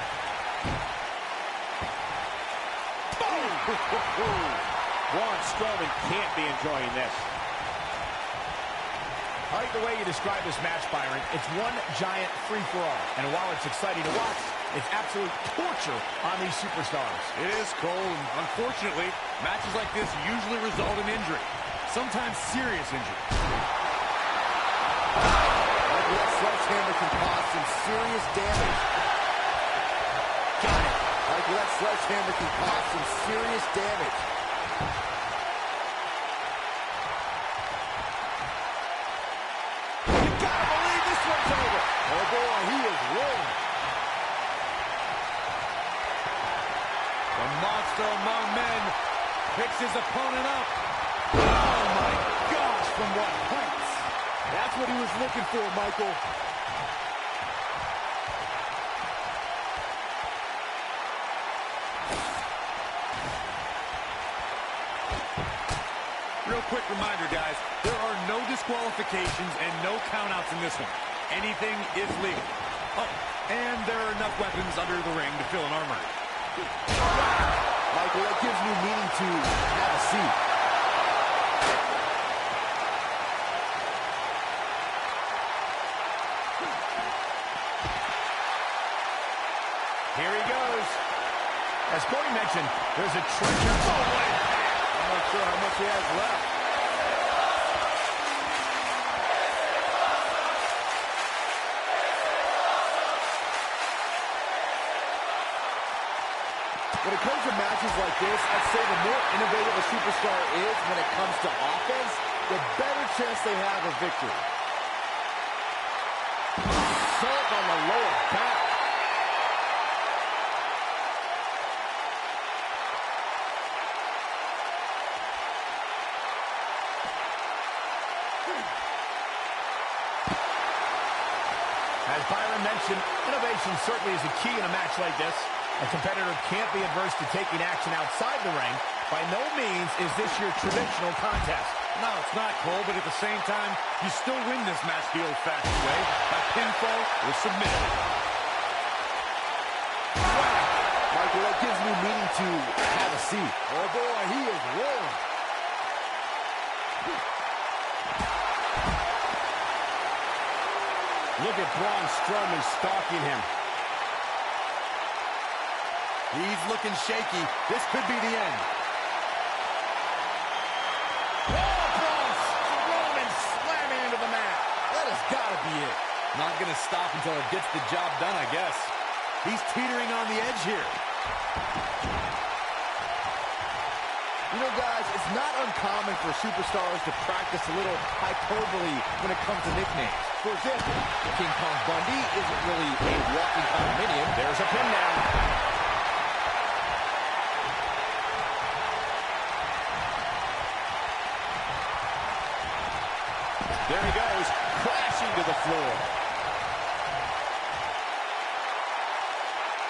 Boom! Braun Strowman can't be enjoying this. I like the way you describe this match, Byron. It's one giant free-for-all. And while it's exciting to watch, it's absolute torture on these superstars. It is, Cole, and unfortunately, matches like this usually result in injury. Sometimes serious injury. That sledgehammer can cause some serious damage. Got it. That sledgehammer can cause some serious damage. You gotta believe this one's over. Oh boy, he is rolling. The monster among men picks his opponent up. Oh my gosh, from what heights? That's what he was looking for, Michael. Real quick reminder, guys, there are no disqualifications and no countouts in this one. Anything is legal. Oh, and there are enough weapons under the ring to fill an armory. Michael, that gives me meaning to have a seat. Here he goes. As Cody mentioned, there's a treasure. I'm not sure how much he has left. When it comes to matches like this, I'd say the more innovative a superstar is when it comes to offense, the better chance they have of victory. Assault on the lower back. As Byron mentioned, innovation certainly is a key in a match like this. A competitor can't be adverse to taking action outside the ring. By no means is this your traditional contest. No, it's not, Cole, but at the same time, you still win this match the old-fashioned way, by pinfall or submission. Wow. Michael, that gives me meaning to have a seat. Oh, boy, he is rolling. Look at Braun Strowman stalking him. He's looking shaky. This could be the end. Oh, Braun Strowman slamming into the mat. That has got to be it. Not going to stop until it gets the job done, I guess. He's teetering on the edge here. You know, guys, it's not uncommon for superstars to practice a little hyperbole when it comes to nicknames. For example, King Kong Bundy isn't really a walking condominium. There's a pin down. There he goes, crashing to the floor.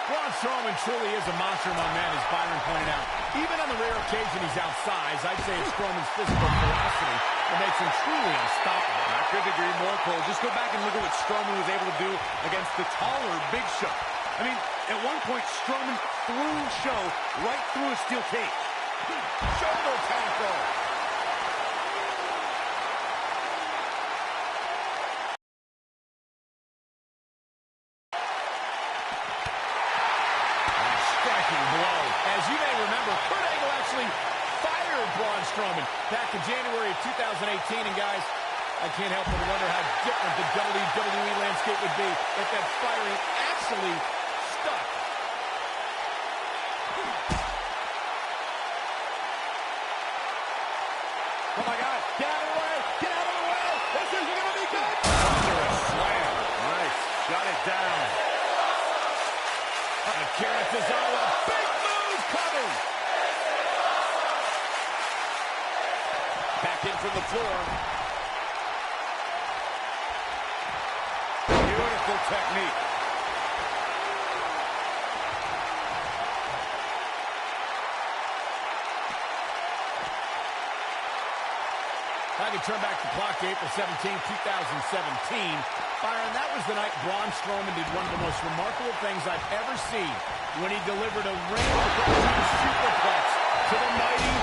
Braun Strowman truly is a monster among men, as Byron pointed out. Even on the rare occasion he's outsized, I'd say it's Strowman's physical ferocity that makes him truly unstoppable. I couldn't agree more, Cole. Just go back and look at what Strowman was able to do against the taller Big Show. I mean, at one point, Strowman threw Show right through a steel cage. Shoulder tackle. Blow. As you may remember, Kurt Angle actually fired Braun Strowman back in January of 2018. And guys, I can't help but wonder how different the WWE landscape would be if that firing actually stuck. Oh my God, get out of the way, get out of the way. This isn't going to be good. Under a slam. Nice. Shut it down. Akira Tozawa, big move coming. Back in from the floor. Beautiful technique. If I could turn back the clock to April 17, 2017, Byron, that was the night Braun Strowman did one of the most remarkable things I've ever seen when he delivered a ring-crushing superplex to the mighty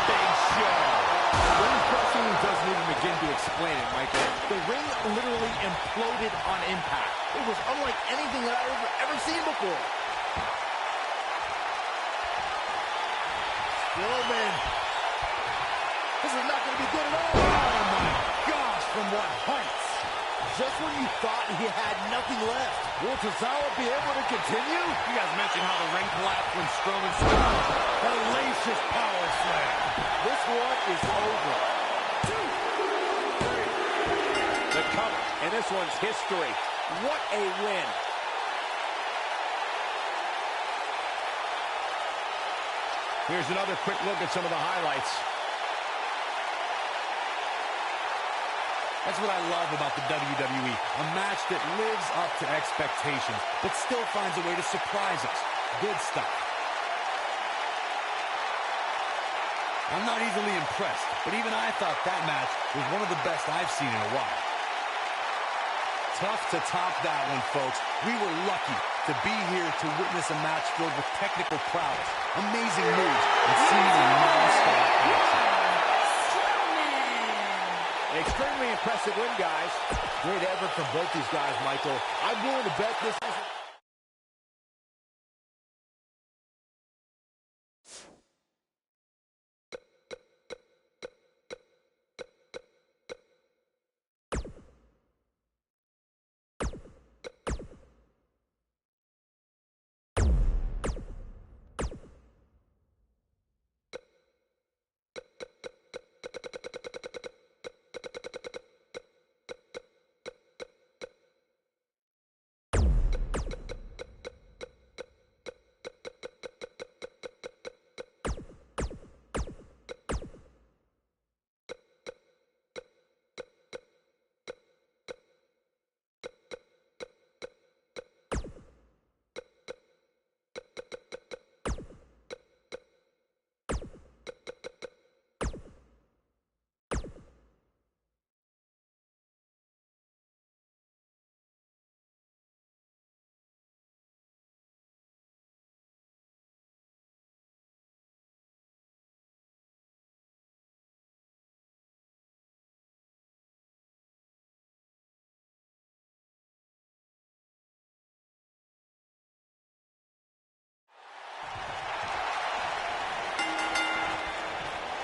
Big Show. Ring crushing doesn't even begin to explain it, Michael. The ring literally imploded on impact. It was unlike anything that I've ever seen before. Stillman. This is not going to be good at all. Oh, my gosh, from what heights. Just when you thought he had nothing left. Will Tozawa be able to continue? You guys mentioned how the ring collapsed when Strowman stopped. Hellacious power slam. This one is over. 2, 3. The cover, and this one's history. What a win. Here's another quick look at some of the highlights. That's what I love about the WWE. A match that lives up to expectations, but still finds a way to surprise us. Good stuff. I'm not easily impressed, but even I thought that match was one of the best I've seen in a while. Tough to top that one, folks. We were lucky to be here to witness a match filled with technical prowess, amazing moves, and seemingly non-stop action. Extremely impressive win, guys. Great effort from both these guys, Michael. I'm willing to bet this is...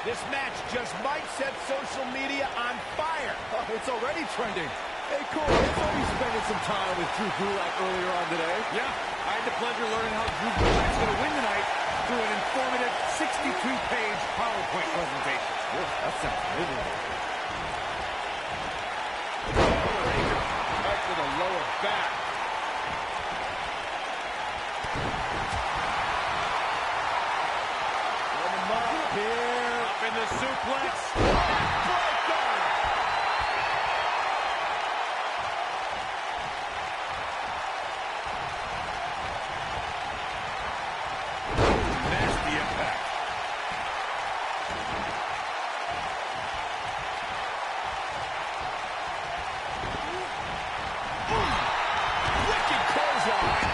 This match just might set social media on fire. Oh, it's already trending. Hey, Corey, I saw you spending some time with Drew Gulak earlier on today. Yeah, I had the pleasure of learning how Drew Gulak's going to win tonight through an informative 62-page PowerPoint presentation. That sounds miserable. Back to the lower back. Here, up in the suplex. Nasty impact. Wicked clothesline.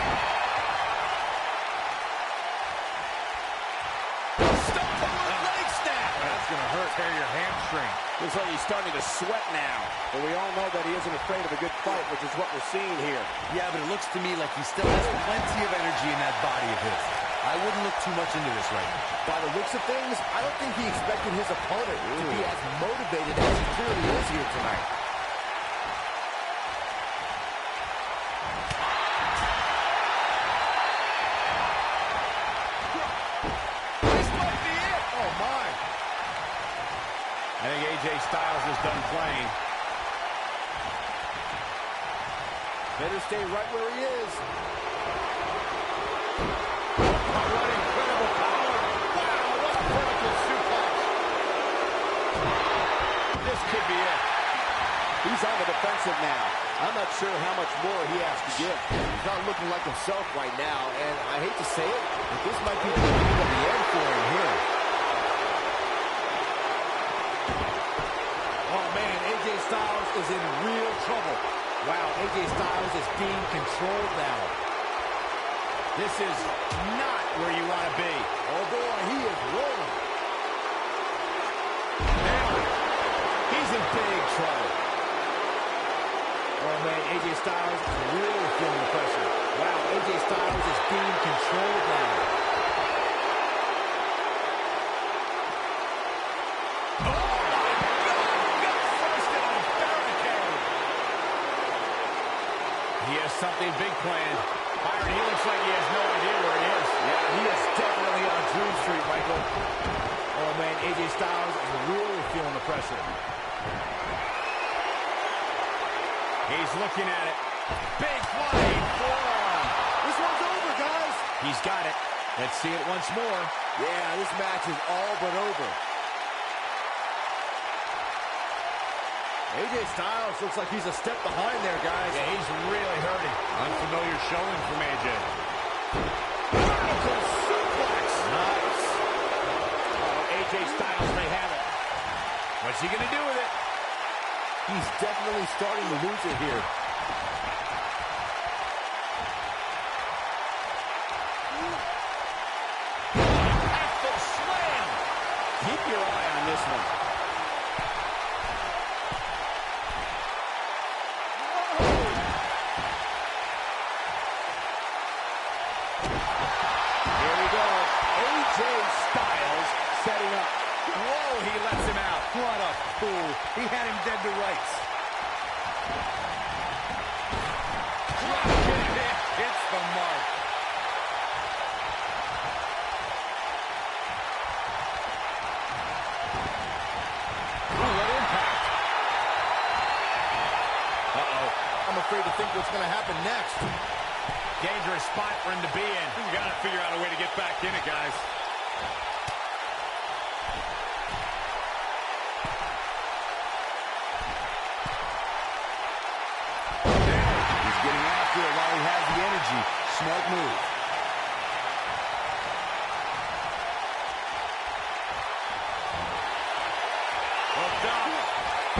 Going to hurt. Tear your hamstring. Looks like he's starting to sweat now. But we all know that he isn't afraid of a good fight, which is what we're seeing here. Yeah, but it looks to me like he still has plenty of energy in that body of his. I wouldn't look too much into this right now. By the looks of things, I don't think he expected his opponent to be as motivated as he clearly is here tonight. This might be it. Oh, my. I think AJ Styles is done playing. Better stay right where he is. What incredible power. Wow, what a vertical suplex. This could be it. He's on the defensive now. I'm not sure how much more he has to give. He's not looking like himself right now, and I hate to say it, but this might be the beginning of the end for him here. Oh, man, AJ Styles is in real trouble. Wow, AJ Styles is being controlled now. This is not where you want to be. Oh, boy, he is rolling. And trouble. Oh, man, AJ Styles is really feeling the pressure. Wow, AJ Styles is being controlled now. He has something big planned. Byron, he looks like he has no idea where he is. Yeah, he is definitely on Dream Street, Michael. Oh, man, AJ Styles is really feeling the pressure. He's looking at it. Big flying forearm. This one's over, guys. He's got it. Let's see it once more. Yeah, this match is all but over. AJ Styles looks like he's a step behind there, guys. Yeah, he's really hurting. Unfamiliar showing from AJ. Vertical suplex. Nice. Oh, AJ Styles may have it. What's he going to do with it? He's definitely starting to lose it here. Active slam. Keep your eye on this one. Here we go. AJ Styles setting up. Whoa, he lets him out. What a fool. He had him dead to rights. Hits the mark. Ooh, what impact. Uh-oh. I'm afraid to think what's going to happen next. Dangerous spot for him to be in. You got to figure out a way to get back in it, guys. He's getting after it while he has the energy. Smart move. Hooked up.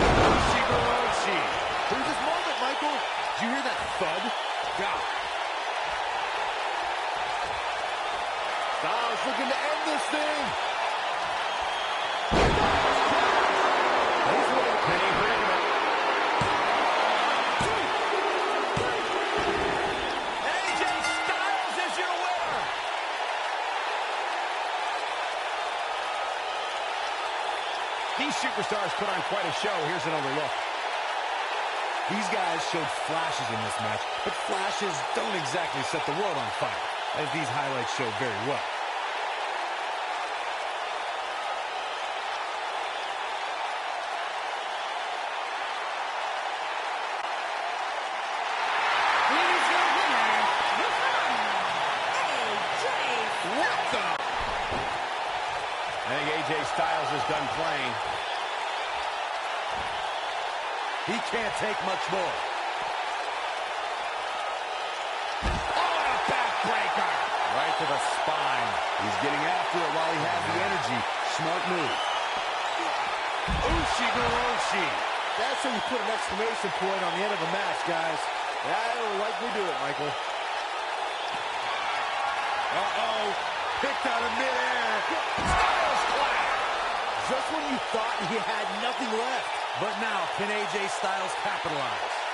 Uchi. Who's this moment, Michael? Did you hear that thud? Yeah. Styles looking to end this thing. He's with a penny predicament. AJ Styles is your winner. These superstars put on quite a show. Here's another look. These guys showed flashes in this match, but flashes don't exactly set the world on fire, as these highlights show very well. Here's your winner, the phenomenal AJ What the? I think AJ Styles is done playing. He can't take much more. Oh, and a backbreaker. Right to the spine. He's getting after it while he has the energy. Smart move. Uchi. That's how you put an exclamation point on the end of a match, guys. That'll likely do it, Michael. Uh-oh. Picked out of midair. Styles clap. Just when you thought he had nothing left. But now, can AJ Styles capitalize?